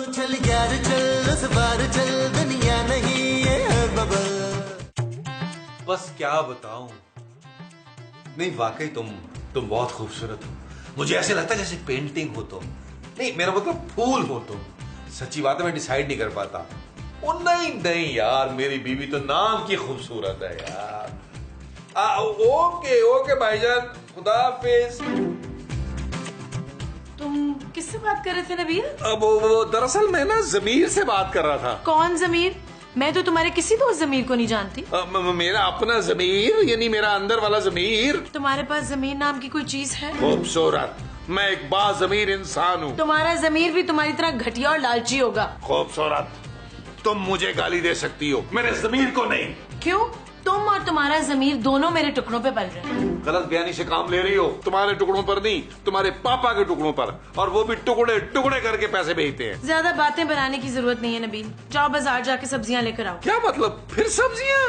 चल यार चल इस बार चल दुनिया नहीं ये बबल। बस क्या बताऊं, नहीं वाकई तुम बहुत खूबसूरत हो। मुझे ऐसे लगता है जैसे पेंटिंग हो तुम, नहीं मेरा मतलब फूल हो तुम। सच्ची बात है, मैं डिसाइड नहीं कर पाता। ओ नहीं नहीं यार, मेरी बीवी तो नाम की खूबसूरत है यार। ओके ओके भाईजान, खुदा हाफिज। तुम किससे बात कर रहे थे नबील? वो दरअसल मैं ना जमीर से बात कर रहा था। कौन जमीर? मैं तो तुम्हारे किसी दोस्त जमीर को नहीं जानती। मेरा अपना जमीर, यानी मेरा अंदर वाला जमीर। तुम्हारे पास जमीर नाम की कोई चीज है? खूबसूरत, मैं एक बाज़मीर इंसान हूँ। तुम्हारा जमीर भी तुम्हारी तरह घटिया और लालची होगा। खूबसूरत, तुम मुझे गाली दे सकती हो, मेरे जमीर को नहीं। क्यों? तुम और तुम्हारा जमीर दोनों मेरे टुकड़ों पे पल रहे हैं। गलत बयानी से काम ले रही हो। तुम्हारे टुकड़ों पर नहीं, तुम्हारे पापा के टुकड़ों पर, और वो भी टुकड़े टुकड़े करके पैसे भेजते हैं। ज्यादा बातें बनाने की जरूरत नहीं है नबील, जाओ बाजार जाके सब्जियां लेकर आओ। क्या मतलब, फिर सब्जियां?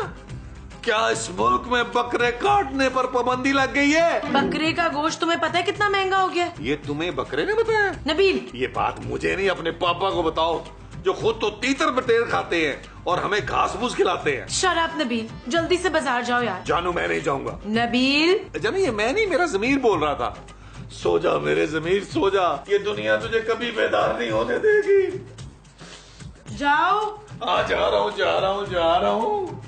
क्या इस मुल्क में बकरे काटने पर पाबंदी लग गई है? बकरे का गोश्त तुम्हें पता है कितना महंगा हो गया? ये तुम्हें बकरे ने बताया? नबील, ये बात मुझे नहीं, अपने पापा को बताओ, जो खुद तो तीतर बटेर खाते हैं और हमें घास फूस खिलाते हैं। शट अप नबील, जल्दी से बाजार जाओ यार। जानू मैं नहीं जाऊंगा। नबील, जानू ये मैं नहीं, मेरा जमीर बोल रहा था। सो जा मेरे जमीर, सो जा, ये दुनिया तुझे कभी बेदार नहीं होने देगी। जाओ। जा रहा हूँ जा रहा हूँ जा रहा हूँ।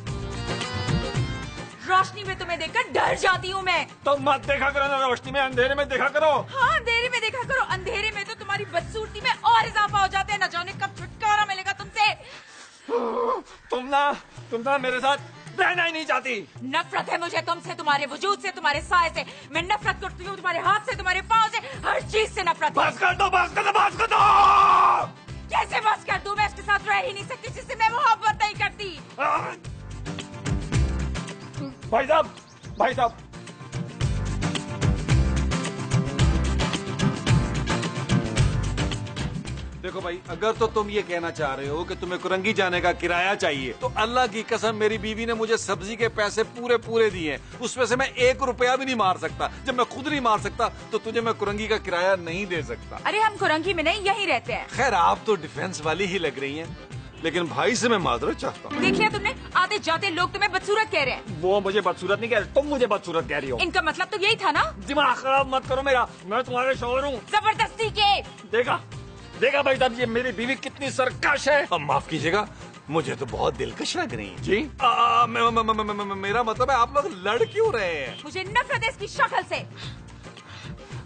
रोशनी में तुम्हें देखकर डर जाती हूँ मैं। तो मत देखा करो ना रोशनी में, अंधेरे में देखा करो। हाँ अंधेरे में देखा करो, अंधेरे में तो तुम्हारी बदसूरती में और इजाफा हो जाता है। न जाने कब छुटकारा मिलेगा तुमसे। तुम ना मेरे साथ रहना ही नहीं चाहती। नफरत है मुझे तुमसे, तुम्हारे वजूद से, तुम्हारे साय से। मैं नफरत करती हूँ तुम्हारे हाथ से, तुम्हारे पाँव से, हर चीज से नफरत। बस कर दो, बस कर दो, बस कर दो। कैसे बस कर दूं? मैं इसके साथ रह ही नहीं सकती जिससे मैं मोहब्बत नहीं करती। भाई साहब, भाई साहब, देखो भाई, अगर तो तुम ये कहना चाह रहे हो कि तुम्हें कुरंगी जाने का किराया चाहिए, तो अल्लाह की कसम मेरी बीवी ने मुझे सब्जी के पैसे पूरे पूरे दिए हैं। उसमें से मैं 1 रुपया भी नहीं मार सकता। जब मैं खुद नहीं मार सकता तो तुझे मैं कुरंगी का किराया नहीं दे सकता। अरे हम कुरंगी में नहीं, यहीं रहते हैं। खैर आप तो डिफेंस वाली ही लग रही हैं, लेकिन भाई से मैं माजरत चाहता हूँ। देख लिया तुमने, आते जाते लोग तुम्हें बदसूरत कह रहे हैं। वो मुझे बदसूरत नहीं कह रहे, तुम मुझे बदसूरत कह रही हो। इनका मतलब तो यही था ना। दिमाग खराब मत करो मेरा, मैं तुम्हारे शौहर हूँ। जबरदस्ती के। देखा देखा भाई साहब, ये मेरी बीवी कितनी सरकश है। अब माफ कीजिएगा, मुझे तो बहुत दिलकश लग रही है। जी मेरा मतलब है, आप लोग लड़ क्यों रहे हैं? मुझे नफरत है इसकी शक्ल से।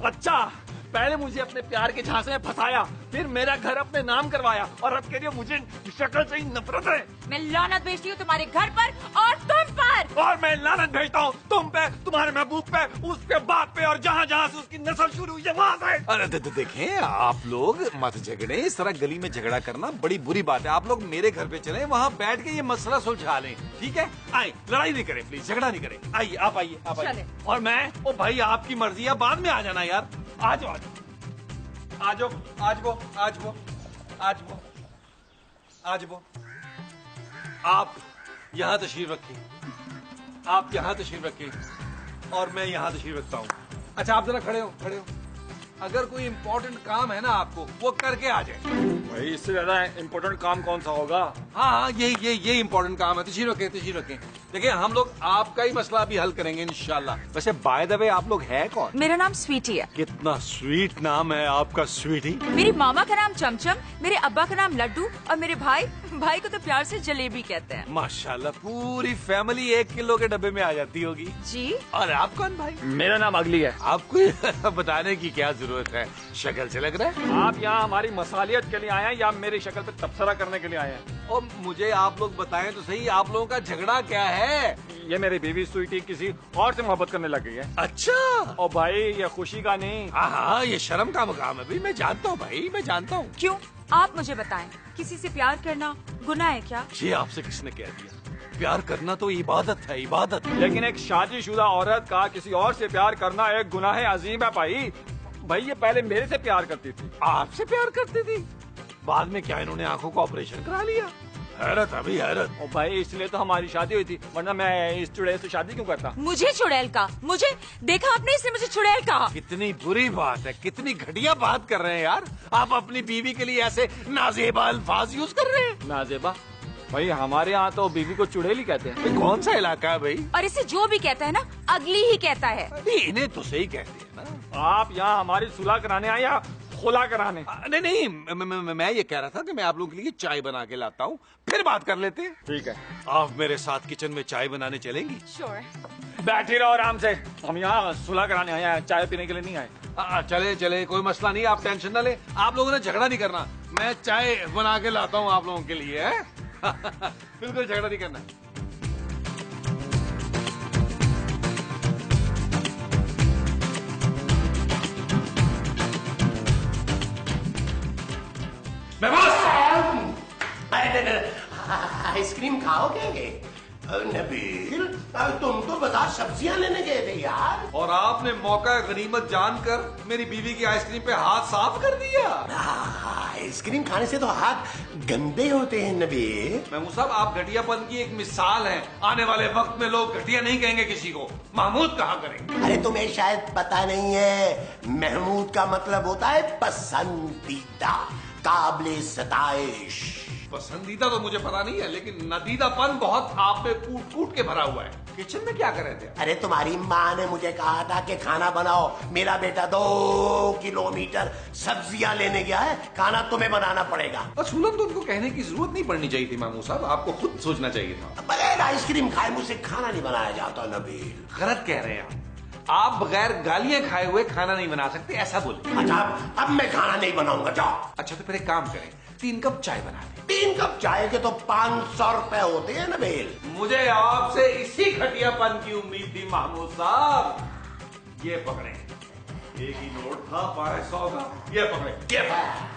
अच्छा, पहले मुझे अपने प्यार के झांसे में फंसाया, फिर मेरा घर अपने नाम करवाया, और अब कह रही हो मुझे शक्ल से ही नफरत है। मैं लानत भेजती हूँ तुम्हारे घर पर और तुम पर। और मैं लानत भेजता हूँ तुम पे, तुम्हारे महबूब पे, उसके बाप पे, और जहाँ जहाँ से उसकी नस्ल शुरू हुई है वहाँ से। अरे देखें, आप लोग मत झगड़े। इस तरह गली में झगड़ा करना बड़ी बुरी बात है। आप लोग मेरे घर पे चलें, वहाँ बैठ के ये मसला सुलझा लें, ठीक है? आए, लड़ाई नहीं करें प्लीज, झगड़ा नहीं करें। आइए आप आइए, आप आइए। और मैं, ओ भाई आपकी मर्जी है, बाद में आ जाना यार। आ जाओ आज वो आज वो आज वो आज वो आज वो आप यहाँ तशरीफ रखिए, आप यहाँ तशरीफ रखिए, और मैं यहाँ तशरीफ रखता हूँ। अच्छा आप जरा खड़े हो, खड़े हो। अगर कोई इम्पोर्टेंट काम है ना आपको, वो करके आ जाए। भाई इससे ज्यादा इम्पोर्टेंट काम कौन सा होगा? हाँ ये इम्पोर्टेंट काम है। तशरीफ रखें, तशरीफ रखें। देखिए हम लोग आपका ही मसला भी हल करेंगे इंशाल्लाह। वैसे बाय द वे आप लोग है कौन? मेरा नाम स्वीटी है। कितना स्वीट नाम है आपका, स्वीटी। मेरी मामा का नाम चमचम, मेरे अब्बा का नाम लड्डू, और मेरे भाई को तो प्यार से जलेबी कहते हैं। माशाल्लाह, पूरी फैमिली 1 किलो के डब्बे में आ जाती होगी। जी। और आप कौन भाई? मेरा नाम अगली है। आपको बताने की क्या जरूरत है, शक्ल से लग रहा है। आप यहाँ हमारी मसालियत के लिए आए हैं या मेरी शक्ल पे तबसरा करने के लिए आए हैं? और मुझे आप लोग बताएं तो सही, आप लोगों का झगड़ा क्या है? ये मेरी बीवी स्वीटी किसी और से मोहब्बत करने लग गई है। अच्छा। और भाई ये खुशी का नहीं। हाँ, ये शर्म का मुकाम है भाई, मैं जानता हूँ भाई, मैं जानता हूँ। क्यों? आप मुझे बताएं, किसी से प्यार करना गुनाह है क्या? ये आपसे किसने कह दिया? प्यार करना तो इबादत है, इबादत। लेकिन एक शादीशुदा औरत का किसी और से प्यार करना एक गुनाह अजीम है भाई। भाई ये पहले मेरे से प्यार करती थी। आपसे प्यार करती थी? बाद में क्या इन्होंने आंखों का ऑपरेशन करा लिया? हैरत अभी हैरत। ओ भाई इसलिए तो हमारी शादी हुई थी, वरना मैं इस चुड़ैल से शादी क्यों करता। मुझे चुड़ैल का, मुझे देखा आपने, इसने मुझे चुड़ैल कहा। कितनी बुरी बात है, कितनी घटिया बात कर रहे हैं यार। आप अपनी बीवी के लिए ऐसे नाजेबा अल्फाज यूज कर रहे हैं। नाजेबा भाई, हमारे यहाँ तो बीवी को चुड़ैल ही कहते हैं। कौन सा इलाका है भाई? और इसे जो भी कहता है ना, अगली ही कहता है। इन्हें तो सही कहते हैं ना। आप यहाँ हमारी सुलह कराने आए या खुला कराने? नहीं नहीं, मैं ये कह रहा था कि मैं आप लोगों के लिए चाय बना के लाता हूँ, फिर बात कर लेते हैं। ठीक है, आप मेरे साथ किचन में चाय बनाने चलेंगी? श्योर। बैठी रहो आराम से, हम यहाँ सुलह कराने आए हैं, चाय पीने के लिए नहीं आए। चले चले, कोई मसला नहीं, आप टेंशन ना ले। आप लोगों ने झगड़ा नहीं करना, मैं चाय बना के लाता हूँ आप लोगों के लिए। बिल्कुल झगड़ा नहीं करना। आइसक्रीम खाओगे? नबील, तुम तो बाजार सब्जियां लेने गए थे यार। और आपने मौका गनीमत जानकर मेरी बीवी की आइसक्रीम पे हाथ साफ कर दिया। आइसक्रीम खाने से तो हाथ गंदे होते हैं नबील। महमूद साहब, आप घटियापन की एक मिसाल हैं। आने वाले वक्त में लोग घटिया नहीं कहेंगे किसी को। महमूद कहाँ करेंगे? अरे तुम्हें शायद पता नहीं है, महमूद का मतलब होता है पसंदीदा, काबिले सताइश। पसंदीदा तो मुझे पता नहीं है, लेकिन नदीदापन बहुत आप में कूट कूट के भरा हुआ है। किचन में क्या कर रहे थे? अरे तुम्हारी माँ ने मुझे कहा था कि खाना बनाओ, मेरा बेटा 2 किलोमीटर सब्जियां लेने गया है, खाना तुम्हें बनाना पड़ेगा। असूलन तो उनको कहने की जरूरत नहीं पड़नी चाहिए थी महमूद साहब, आपको खुद सोचना चाहिए था। बगैर आइसक्रीम खाए मुझसे खाना नहीं बनाया जाता नबील। गलत कह रहे हैं आप बगैर गालियां खाए हुए खाना नहीं बना सकते, ऐसा बोले। अच्छा, अब मैं खाना नहीं बनाऊंगा, जाओ। अच्छा तो फिर एक काम करें, 3 कप चाय बना दें। 3 कप चाय के तो 500 रुपए होते हैं नबील। मुझे आपसे इसी घटियापन की उम्मीद थी महमूद साहब। ये पकड़े, एक ही नोट था 500 का, ये पकड़े, ये पकड़े।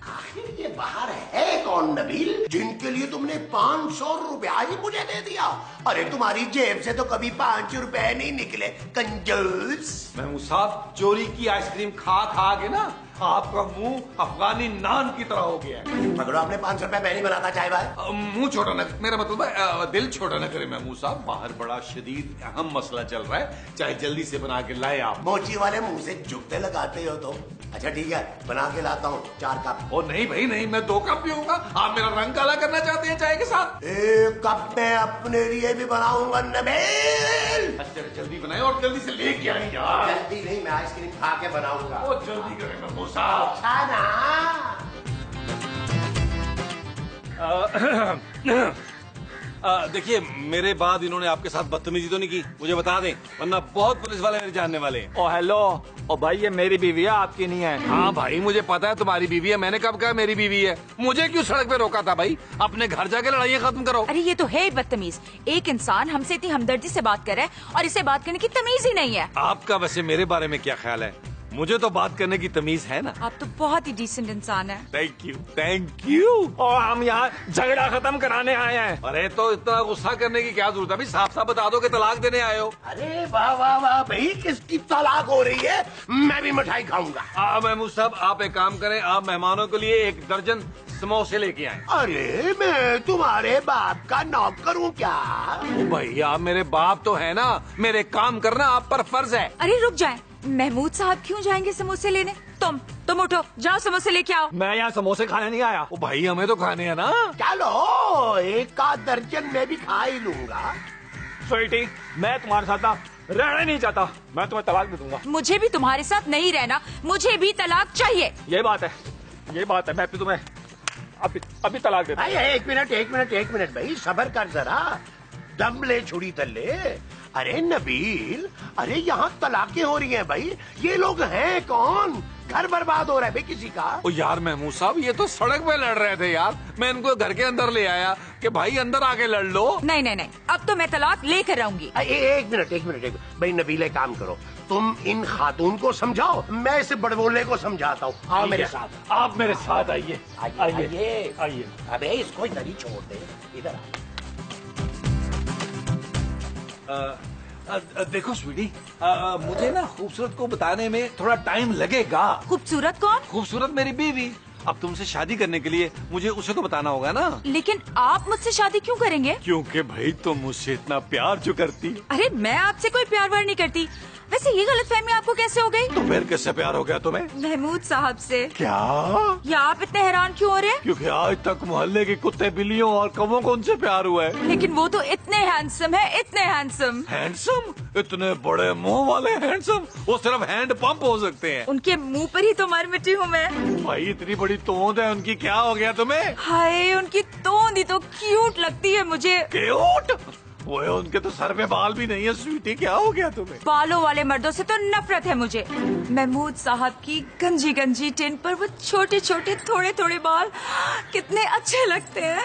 आखिर ये बाहर है कौन नबील, जिनके लिए तुमने 500 रुपया ही मुझे दे दिया? अरे तुम्हारी जेब से तो कभी 5 रुपए नहीं निकले, कंजूस। महमूद साहब, चोरी की आइसक्रीम खा खा के ना आपका मुंह अफगानी नान की तरह हो गया है। पकड़ो, अपने 500 रुपए मैं नहीं बनाता चाय भाई। मुंह छोटा न, मेरा मतलब है दिल छोटा न करे महमूद साहब। बाहर बड़ा शदीद अहम मसला चल रहा है, चाहे जल्दी से बना के लाए आप। मोची वाले मुंह से जुगते लगाते हो तो। अच्छा ठीक है, बना के लाता हूँ 4 कप। ओ नहीं भाई नहीं, मैं 2 कप पीऊंगा। आप मेरा रंग काला करना चाहते हैं चाय के साथ? 1 कप मैं अपने लिए भी बनाऊंगा नबील। अच्छा जल्दी बनाए और जल्दी से लेके आए यार। जल्दी नहीं, मैं आइसक्रीम खा के बनाऊंगा। ओ जल्दी करें महमूद साहब। खाना देखिए, मेरे बाद इन्होंने आपके साथ बदतमीजी तो नहीं की, मुझे बता दें, वरना बहुत पुलिस वाले मेरे जानने वाले हैं। ओ हेलो, ओ भाई ये मेरी बीवी है, आपकी नहीं है। हाँ भाई मुझे पता है तुम्हारी बीवी है, मैंने कब कहा मेरी बीवी है? मुझे क्यों सड़क पे रोका था भाई? अपने घर जाके लड़ाई खत्म करो। अरे ये तो है बदतमीज, एक इंसान हमसे इतनी हमदर्दी से बात कर रहा है और इसे बात करने की तमीज ही नहीं है। आपका वैसे मेरे बारे में क्या ख्याल है? मुझे तो बात करने की तमीज है ना। आप तो बहुत ही डिसेंट इंसान है। Thank you, thank you. और हम यहाँ झगड़ा खत्म कराने आए हैं। अरे तो इतना गुस्सा करने की क्या जरूरत है भाई? साफ साफ बता दो कि तलाक देने आए हो। अरे वाह वाह वाह भाई, किसकी तलाक हो रही है? मैं भी मिठाई खाऊंगा। महमूद साहब आप एक काम करें, आप मेहमानों के लिए 1 दर्जन समोसे लेके आए। अरे मैं तुम्हारे बाप का नौकर हूँ क्या? भाई आप मेरे बाप तो है ना, मेरे काम करना आप पर फर्ज है। अरे रुक जाए, महमूद साहब क्यों जाएंगे समोसे लेने? तुम उठो, जाओ समोसे लेके आओ। मैं यहाँ समोसे खाने नहीं आया। ओ भाई हमें तो खाने हैं ना। चलो 1 दर्जन मैं भी खा ही लूंगा। स्वीटी, मैं तुम्हारे साथ ना रहना नहीं चाहता, मैं तुम्हें तलाक दे दूंगा। मुझे भी तुम्हारे साथ नहीं रहना, मुझे भी तलाक चाहिए। ये बात है, ये बात है। मैं तुम्हें अभी तलाक देता हूँ। भाई 1 मिनट भाई, सब्र कर जरा, दम ले छुड़ी तल्ले। अरे नबील, अरे यहाँ तलाकें हो रही हैं भाई, ये लोग हैं कौन? घर बर्बाद हो रहा है भाई किसी का। ओ यार महमूद साहब, ये तो सड़क पे लड़ रहे थे यार, मैं इनको घर के अंदर ले आया कि भाई अंदर आके लड़ लो। नहीं, अब तो मैं तलाक लेकर रहूंगी। 1 मिनट भाई, नबीले काम करो, तुम इन खातून को समझाओ, मैं इस बड़बोले को समझाता हूँ। आओ मेरे साथ। आप मेरे साथ आइए। आइए। अबे इसको इधर ही छोड़ दे, इधर देखो स्वीटी, मुझे ना खूबसूरत को बताने में थोड़ा टाइम लगेगा। खूबसूरत कौन? खूबसूरत मेरी बीवी। अब तुमसे शादी करने के लिए मुझे उसे तो बताना होगा ना। लेकिन आप मुझसे शादी क्यों करेंगे? क्योंकि भाई तुम मुझसे इतना प्यार जो करती। अरे मैं आपसे कोई प्यार व्यार नहीं करती। वैसे ये गलतफहमी आपको कैसे हो गई? तो फिर किससे प्यार हो गया तुम्हें? महमूद साहब से। क्या? या आप इतने हैरान क्यों हो रहे हैं? क्योंकि आज तक मोहल्ले के कुत्ते बिल्लियों और कौवों को उनसे प्यार हुआ है। लेकिन वो तो इतने हैंडसम है, इतने हैंडसम। हैंडसम? इतने बड़े मुंह वाले हैंडसम? वो सिर्फ हैंड पंप हो सकते हैं। उनके मुंह पर ही तो मर मिटी हूँ मैं। भाई इतनी बड़ी तोंद है उनकी, क्या हो गया तुम्हें? हाय, उनकी तोंद ही तो क्यूट लगती है मुझे। क्यूट? वो उनके तो सर में बाल भी नहीं है। स्वीटी क्या हो गया तुम्हें? बालों वाले मर्दों से तो नफरत है मुझे। महमूद साहब की गंजी गंजी टिन पर वो छोटे छोटे थोड़े थोड़े बाल कितने अच्छे लगते हैं।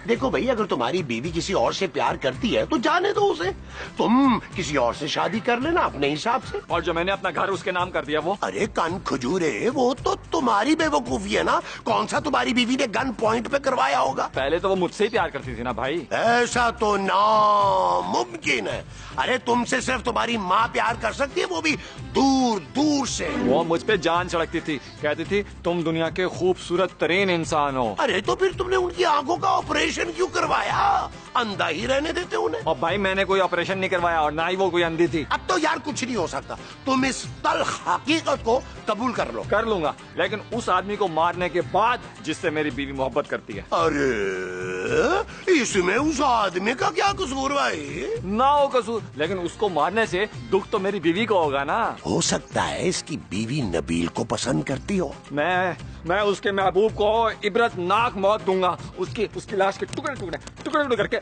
देखो भाई, अगर तुम्हारी बीवी किसी और से प्यार करती है तो जाने दो उसे। तुम किसी और से शादी कर लेना अपने हिसाब से। और जो मैंने अपना घर उसके नाम कर दिया वो? अरे कान खजूरे, वो तो तुम्हारी बेवकूफी है ना। कौन सा तुम्हारी बीवी ने गन पॉइंट पे करवाया होगा? पहले तो वो मुझसे ही प्यार करती थी ना भाई। ऐसा तो नामुमकिन है। अरे तुमसे सिर्फ तुम्हारी माँ प्यार कर सकती है, वो भी दूर दूर से। वो मुझ पे जान छिड़कती थी, कहती थी तुम दुनिया के खूबसूरत तरीन इंसान हो। अरे तो फिर तुमने उनकी आंखों का ऑपरेशन क्यों करवाया? अंधा ही रहने देते उन्हें। और भाई मैंने कोई ऑपरेशन नहीं करवाया और ना ही वो कोई अंधी थी। अब तो यार कुछ नहीं हो सकता। तुम इस तल्ख हकीकत को कबूल कर लो। कर लूंगा, लेकिन उस आदमी को मारने के बाद जिससे मेरी बीवी मोहब्बत करती है। अरे इसमें उस आदमी का क्या कसूर भाई? ना हो कसूर, लेकिन उसको मारने से दुख तो मेरी बीवी को होगा ना। हो सकता है इसकी बीवी नबील को पसंद करती हो। मैं उसके महबूब को इबरतनाक मौत दूंगा। उसकी लाश के टुकड़े टुकड़े टुकड़े टुकड़े करके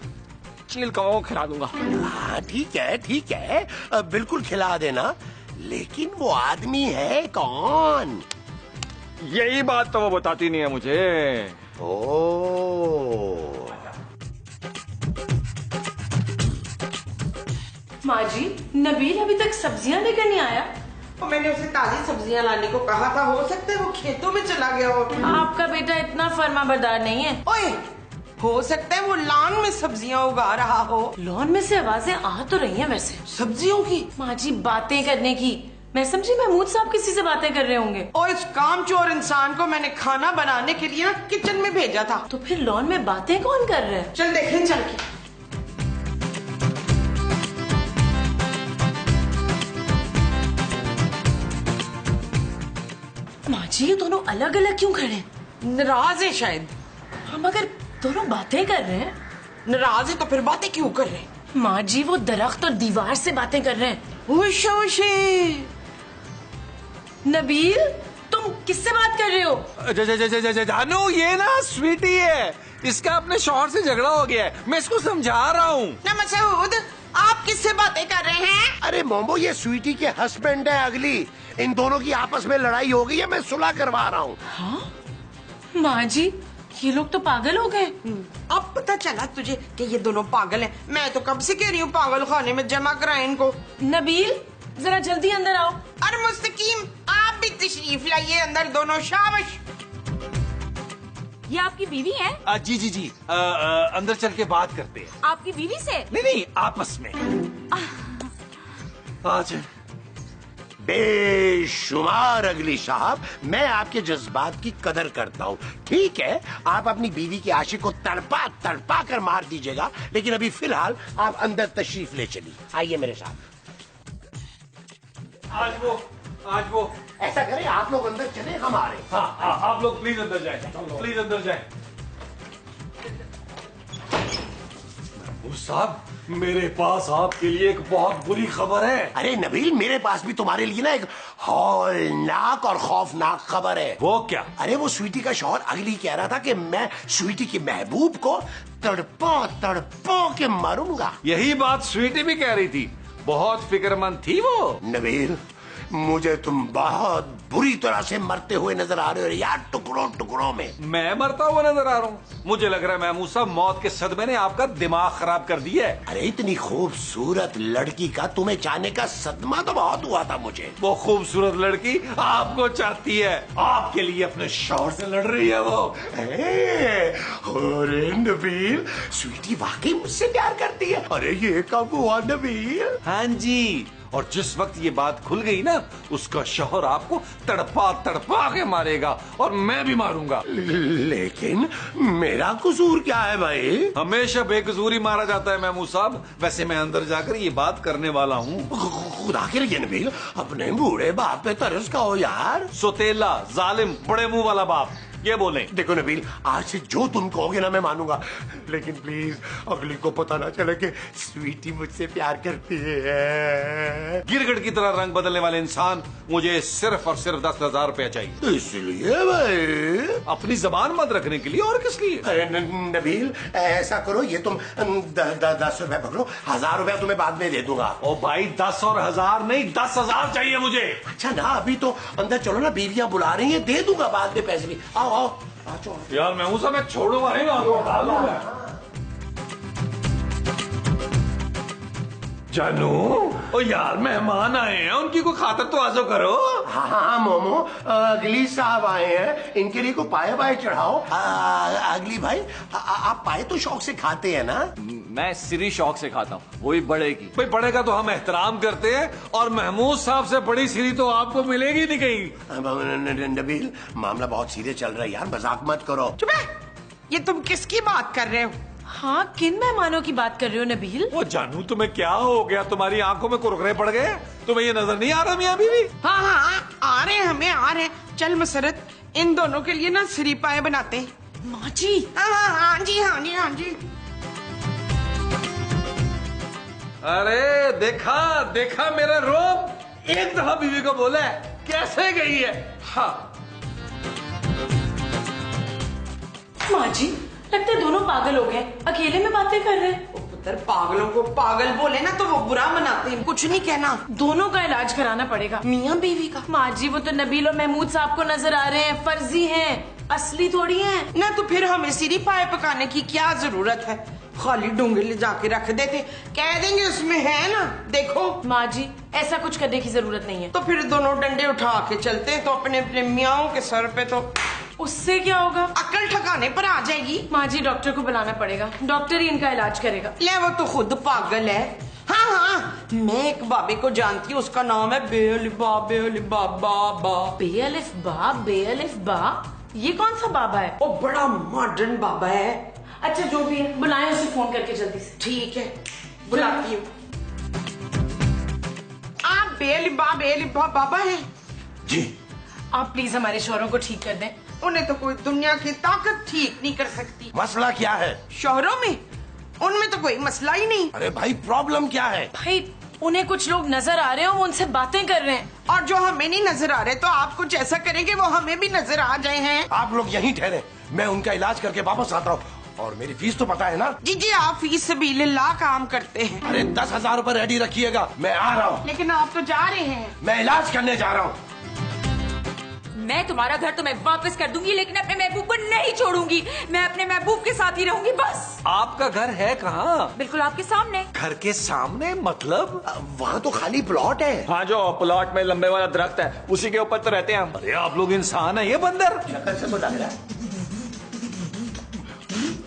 चील कौओं को खिला दूंगा। हाँ ठीक है, बिल्कुल खिला देना। लेकिन वो आदमी है कौन? यही बात तो वो बताती नहीं है मुझे। ओ माँ जी, नबील अभी तक सब्जियां लेकर नहीं आया। तो मैंने उसे ताजी सब्जियां लाने को कहा था। हो सकता है वो खेतों में चला गया हो। आपका बेटा इतना फर्माबरदार नहीं है। ओए, हो सकता है वो लॉन में सब्जियां उगा रहा हो। लॉन में से आवाजें आ तो रही हैं वैसे। सब्जियों की? माँ जी, बातें करने की। मैं समझी महमूद साहब किसी से बातें कर रहे होंगे। और इस कामचोर इंसान को मैंने खाना बनाने के लिए ना किचन में भेजा था। तो फिर लॉन में बातें कौन कर रहे हैं? चल देखें चल के। माँ जी, ये दोनों अलग अलग क्यों खड़े हैं? नाराज है शायद। हम अगर दोनों बातें कर रहे हैं। नाराज है तो फिर बातें क्यों कर रहे हैं? माँ जी, वो दरख्त और दीवार से बातें कर रहे हैं। होशे। नबील, तुम किससे बात कर रहे हो? जानू, ये ना स्वीटी है। इसका अपने शौहर से झगड़ा हो गया है। मैं इसको समझा रहा हूँ। ना मसूद, आप किससे बातें कर रहे हैं? अरे मोमो, ये स्वीटी के हस्बैंड है अगली। इन दोनों की आपस में लड़ाई हो गई है, मैं सुलह करवा रहा हूँ। हाँ? माँ जी, ये लोग तो पागल हो गए। अब पता चला तुझे कि ये दोनों पागल हैं। मैं तो कब से कह रही हूँ पागल खाने में जमा कराएं इनको। नबील, जरा जल्दी अंदर आओ। अरे मुस्तकीम, आप भी तशरीफ लाइए अंदर दोनों। शाबाश। ये आपकी बीवी है? जी। अंदर चल के बात करते हैं। आपकी बीवी से? नहीं, आपस में। आज बेशुमार अगली साहब, मैं आपके जज्बात की कदर करता हूँ। ठीक है, आप अपनी बीवी के आशिक को तड़पा तड़पा कर मार दीजिएगा, लेकिन अभी फिलहाल आप अंदर तशरीफ ले चलिए। आइए मेरे साथ। आज वो ऐसा करें, आप लोग अंदर चले, हम आ रहे हैं। हाँ, आप लोग प्लीज अंदर जाएं। प्लीज अंदर जाएं। साहब, मेरे पास आपके लिए एक बहुत बुरी खबर है। अरे नबील, मेरे पास भी तुम्हारे लिए ना एक हौलनाक और खौफनाक खबर है। वो क्या? अरे वो स्वीटी का शौहर अगली कह रहा था कि मैं स्वीटी के महबूब को तड़पा तड़पा के मारूंगा। यही बात स्वीटी भी कह रही थी। बहुत फिक्रमंद थी वो। नबील, मुझे तुम बहुत बुरी तरह से मरते हुए नजर आ रहे हो यार, टुकड़ों टुकड़ों में। मैं मरता हुआ नजर आ रहा हूँ? मुझे लग रहा है महमूद साहब, मौत के सदमे ने आपका दिमाग खराब कर दिया है। अरे इतनी खूबसूरत लड़की का तुम्हें चाहने का सदमा तो बहुत हुआ था मुझे। वो खूबसूरत लड़की आपको चाहती है। आपके लिए अपने शौहर से लड़ रही है वो। अरे नबील, स्वीटी वाकई मुझसे प्यार करती है। अरे ये कब हुआ नबील? हाँ जी, और जिस वक्त ये बात खुल गई ना, उसका शौहर आपको तड़पा तड़पा के मारेगा और मैं भी मारूंगा। लेकिन मेरा कसूर क्या है भाई? हमेशा बेकसूर ही मारा जाता है महमूद साहब। वैसे मैं अंदर जाकर ये बात करने वाला हूँ। खुदा के लिए नबील, अपने बूढ़े बाप पे तरस का हो यार। सोतेला, जालिम, बड़े मुंह वाला बाप, ये बोले। देखो नबील, आज से जो तुम कहोगे ना मैं मानूंगा, लेकिन प्लीज अगली को पता ना चले कि स्वीटी मुझसे प्यार करती है। गिरगिट की तरह रंग बदलने वाले इंसान, मुझे सिर्फ और सिर्फ 10,000 रुपया चाहिए। इसलिए भाई? अपनी जबान मत रखने के लिए, और किस लिए? अरे नबील, ऐसा करो, ये तुम 10 रुपए पकड़ो, 1000 रुपया तुम्हें बाद में दे दूंगा। ओ भाई, 10 और 1000 नहीं, 10,000 चाहिए मुझे। अच्छा ना, अभी तो अंदर चलो ना, बीवियां बुला रही हैं, दे दूंगा बाद में पैसे भी। आओ आओ चलो। यार महमूद साहब, मैं छोड़ूंगा नहीं ना। जानू, ओ यार मेहमान आए हैं, उनकी कोई खातर तो आजो करो। हाँ हाँ मोमो, अगली साहब आए हैं, इनके लिए को पाए पाए चढ़ाओ। अगली भाई, आप पाए तो शौक से खाते हैं ना? मैं सिरी शौक से खाता हूँ, वही बड़े की। भाई बड़े का तो हम एहतराम करते हैं, और महमूद साहब से बड़ी सिरी तो आपको मिलेगी नहीं कहीं। नबील, मामला बहुत सीरियस चल रहा है यार, मजाक मत करो। चुप है, ये तुम किसकी बात कर रहे हो? हाँ, किन मेहमानों की बात कर रहे हो नबील? वो जानू, तुम्हें क्या हो गया? तुम्हारी आंखों में कुरकुरे पड़ गए? तुम्हें ये नजर नहीं आ रहा मियां बीवी? हाँ हाँ, आ रहे हैं, हमें आ रहे हैं। चल मसरत, इन दोनों के लिए ना सिरी पाए बनाते हैं। माँ जी। हाँ जी, हाँ जी, हाँ जी। अरे देखा देखा मेरा रोब, एक दफा बीवी को बोला है, कैसे गई है। हाँ माँ जी, लगता है दोनों पागल हो गए, अकेले में बातें कर रहे हैं। पुत्र, पागलों को पागल बोले ना तो वो बुरा मनाते हैं, कुछ नहीं कहना। दोनों का इलाज कराना पड़ेगा। मियाँ बीवी का? माँ जी, वो तो नबील और महमूद साहब को नजर आ रहे हैं, फर्जी हैं, असली थोड़ी हैं। ना तो फिर हमें सिरी पाए पकाने की क्या जरूरत है? खाली डूंगे ले जाके रख देते, कह देंगे उसमें है ना, देखो। माँ जी, ऐसा कुछ करने की जरूरत नहीं है। तो फिर दोनों डंडे उठा के चलते तो अपने अपने मियाओं के सर पे, तो उससे क्या होगा? अकल ठिकाने पर आ जाएगी। माँ जी, डॉक्टर को बुलाना पड़ेगा, डॉक्टर ही इनका इलाज करेगा। ले, वो तो खुद पागल है। हाँ हाँ, मैं एक बाबे को जानती हूँ, उसका नाम है बेअलिफा बेअलिफा बाबा। बेअलिफा बेअलिफा, ये कौन सा बाबा है? वो बड़ा मॉडर्न बाबा है। अच्छा, जो भी है, बुलाएं उसे फोन करके जल्दी से। ठीक है, बुलाती हूँ। आप बेअलिफा बाबा हैं? जी। आप प्लीज हमारे शौहरों को ठीक कर दें। उन्हें तो कोई दुनिया की ताकत ठीक नहीं कर सकती। मसला क्या है? शौहरों में? उनमें तो कोई मसला ही नहीं। अरे भाई, प्रॉब्लम क्या है? भाई, उन्हें कुछ लोग नजर आ रहे हैं, वो उनसे बातें कर रहे हैं। और जो हमें नहीं नजर आ रहे, तो आप कुछ ऐसा करेंगे वो हमें भी नजर आ जाए हैं। आप लोग यहीं ठहरे, मैं उनका इलाज करके वापस आता हूँ, और मेरी फीस तो पता है ना? जी जी, आप फीस सबीलिल्लाह काम करते हैं। अरे 10,000 रुपए रेडी रखिएगा, मैं आ रहा हूँ। लेकिन आप तो जा रहे हैं। मैं इलाज करने जा रहा हूँ। मैं तुम्हारा घर तो मैं वापस कर दूंगी, लेकिन अपने महबूब को नहीं छोड़ूंगी। मैं अपने महबूब के साथ ही रहूंगी, बस। आपका घर है कहाँ? बिल्कुल आपके सामने। घर के सामने मतलब? वहाँ तो खाली प्लॉट है। हाँ, जो प्लॉट में लंबे वाला दरख्त है, उसी के ऊपर तो रहते हैं हम। अरे आप लोग इंसान है, ये बंदर। शक्ल से तो लग रहा है।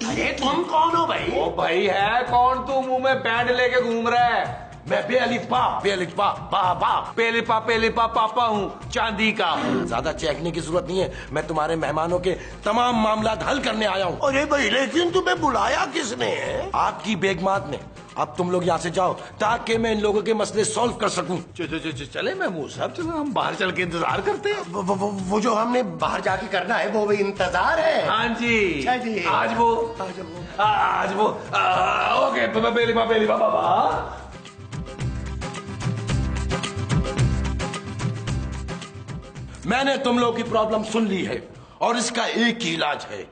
अरे तुम कौन हो भाई? ओ भाई, है कौन तू मुंह में बैंड लेके घूम रहा है? मैं बेअलिफा बाबा पेलिपा पापा हूँ, चांदी का। ज्यादा चेकने की जरूरत नहीं है, मैं तुम्हारे मेहमानों के तमाम मामला हल करने आया हूँ। अरे भाई, लेकिन तुम्हें बुलाया किसने है? आपकी बेगमात ने। अब तुम लोग यहाँ से जाओ, ताकि मैं इन लोगों के मसले सॉल्व कर सकूं। चले महमूद साहब, चलो हम बाहर चल के इंतजार करते हैं। वो जो हमने बाहर जाके करना है, वो भी इंतजार है। हाँ जी। अच्छा जी। आज वो ओके, पेलिपा बाबा। मैंने तुम लोगों की प्रॉब्लम सुन ली है, और इसका एक ही इलाज है।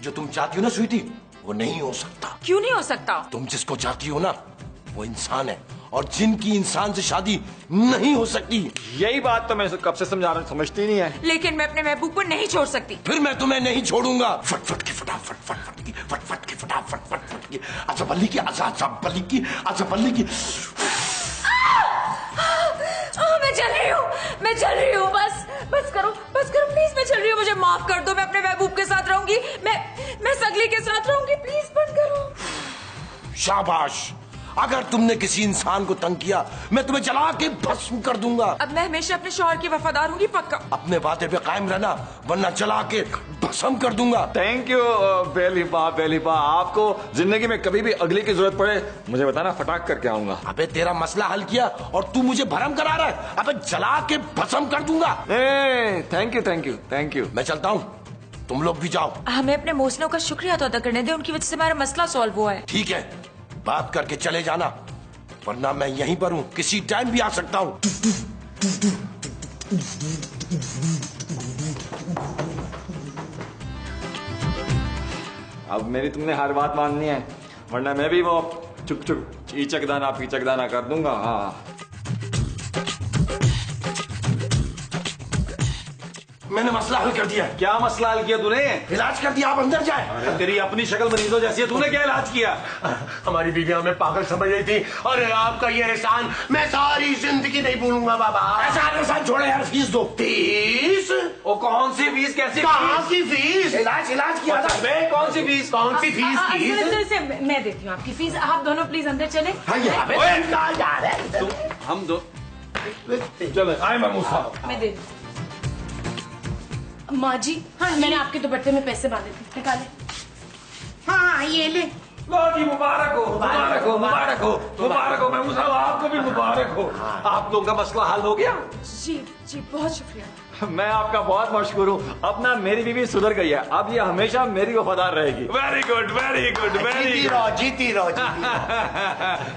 जो तुम चाहती हो ना स्वीटी, वो नहीं हो सकता। क्यों नहीं हो सकता? तुम जिसको चाहती हो ना, वो इंसान है, और जिनकी इंसान से शादी नहीं हो सकती। यही बात तो मैं कब से समझा रहा हूँ, समझती नहीं है। लेकिन मैं अपने महबूब को नहीं छोड़ सकती। फिर मैं तुम्हें नहीं छोड़ूंगा। फटफट की फटाफट, फटफट की फटफट की फटाफट, फटफट की अच्छा बल्ली की, अच्छा बल्ली की, अच्छा बल्ली की। मैं चल रही हूँ, बस करो प्लीज, मैं चल रही हूँ, मुझे माफ कर दो। मैं अपने महबूब के साथ रहूंगी, मैं सगली के साथ रहूंगी, प्लीज बंद करो। शाबाश, अगर तुमने किसी इंसान को तंग किया मैं तुम्हें जला के भस्म कर दूंगा। अब मैं हमेशा अपने शौहर की वफादार होंगी पक्का। अपने वादे पे कायम रहना वरना जला के भस्म कर दूंगा। थैंक यू बेलिबा। आपको जिंदगी में कभी भी अगली की जरूरत पड़े मुझे बताना, फटाक करके आऊंगा। अबे तेरा मसला हल किया और तू मुझे भरम करा रहा है। अबे जला के भस्म कर दूंगा। Thank you. मैं चलता हूँ, तुम लोग भी जाओ। हमें अपने मोहसिनों का शुक्रिया तो अदा करने दे, उनकी वजह से हमारा मसला सॉल्व हुआ है। ठीक है, बात करके चले जाना वरना मैं यहीं पर हूँ, किसी टाइम भी आ सकता हूँ। अब मेरी तुमने हर बात माननी है वरना मैं भी वो चुक चीचकदाना पीचकदाना कर दूंगा। हाँ मैंने मसला हल कर दिया। क्या मसला हल किया तूने? इलाज कर दिया, आप अंदर जाए। अरे तेरी अपनी शक्ल मरीजों जैसी है, तूने क्या इलाज किया? हमारी बीवी हमें पागल समझ रही थी और आपका ये एहसान मैं सारी जिंदगी नहीं भूलूंगा बाबा। एहसान छोड़े यार, फीस दो। फीस? ओ कौन सी फीस? कैसी कहाँ की फीस? इलाज किया था। कौन सी फीस? कौन सी फीस की? मैं देती हूँ आपकी फीस। आप दोनों प्लीज अंदर चले। हम दो चलो आए मामू साहब। मैं दे दूँ। माँ जी, हाँ मैंने आपके दुपट्टे में पैसे बांधे थे, निकाले। हाँ ये ले। लो जी, मुबारक हो महमूद साहब, आपको भी मुबारक हो। आप लोगों का मसला हल हो गया? जी बहुत शुक्रिया। मैं आपका बहुत मशहूर हूँ। अब ना मेरी बीवी सुधर गई है, अब ये हमेशा मेरी वफादार रहेगी। Very good. जीती रहो।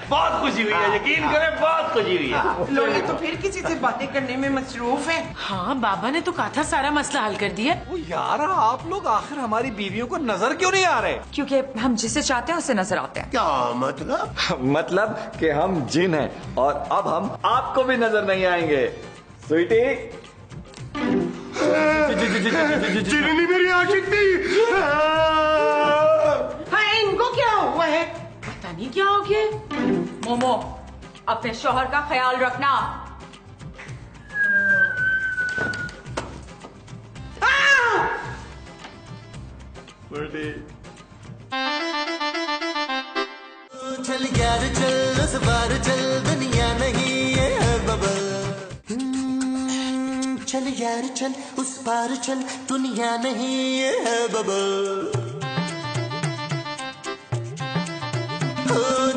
बहुत खुशी हुई है, यकीन करें बहुत खुशी हुई है। लोली तो फिर किसी से बातें करने में मसरूफ है। हाँ बाबा ने तो कहा था सारा मसला हल कर दिया। ओ यार, आप लोग आखिर हमारी बीवियों को नजर क्यों नहीं आ रहे? क्योंकि हम जिसे चाहते हैं उसे नजर आते हैं। क्या मतलब? मतलब कि हम जिन हैं और अब हम आपको भी नजर नहीं आएंगे। स्वीटी जिन्नी मेरी आशिक थी। हाँ इनको क्या हुआ है? पता नहीं क्या हो गया। मोमो, अपने शौहर का ख्याल रखना। चल यार चल, उस बार चल, दुनिया नहीं है बबल। चल यार चल, उस पार चल, दुनिया नहीं है बबल।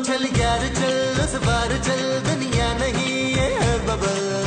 चल यार चल, उस पार चल, दुनिया नहीं है बबल।